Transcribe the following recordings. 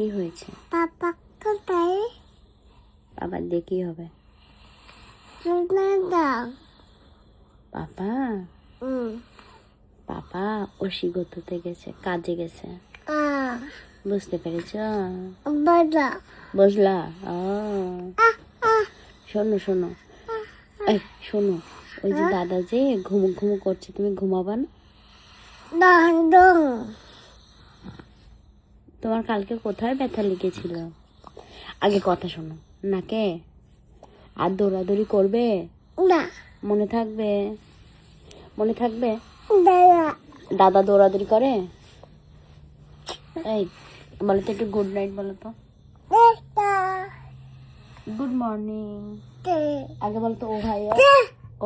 কি হয়েছে? পাপা কোথায়? বাবা দিয়ে কি হবে? দাও। পাপা পাপা অসিগততে গেছে, কাজে গেছে। বুঝতে পেরেছ? বাবা বুঝলা? ও শোনো শোনো, এই শোনো, ওই যে দাদা যে ঘুমু ঘুমু করছে, তুমি ঘুমাবা না? তোমার কালকে কোথায় ব্যথা লেগেছিল? আগে কথা শোনো, নাকে আর দৌড়াদৌড়ি করবে? না মনে থাকবে? মনে থাকবে? দাদা দাদা দৌড়াদৌড়ি করে? এই বলো তো একটু গুড নাইট বলো তো। গুড মর্নিং আগে বলো তো। ওহাইও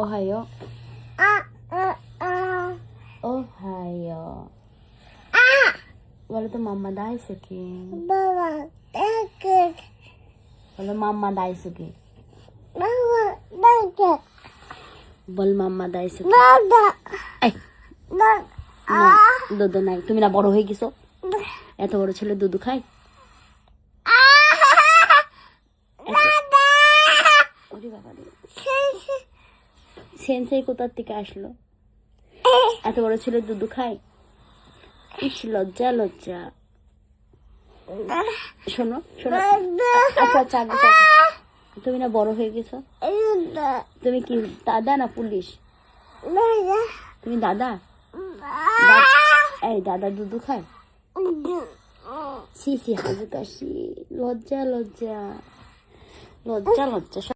ওহাইও ওহাইও বলো তো। মাম্মা দাইছে কি? বাবা বলো মাম্মা দাইছে কি? বাবা বল মাম্মা দাইছে কি? দাদা এই দুধ নাই। তুমি না বড় হয়ে গেছো? এত বড় ছেলে দুধ খায়? ওরে বাবা রে, সেন্সেই কোথার থেকে আসলো? এত বড় ছেলে দুধ খায়? ইস, লজ্জা লজ্জা। শোনো শোনো, আচ্ছা আচ্ছা আগে তুমি না বড় হয়ে গেছো? তুমি কি দাদা না পুলিশ? তুমি দাদা? এই দাদা দুধ খায়? সি সি হাজু কাশি, লজ্জা লজ্জা লজ্জা লজ্জা।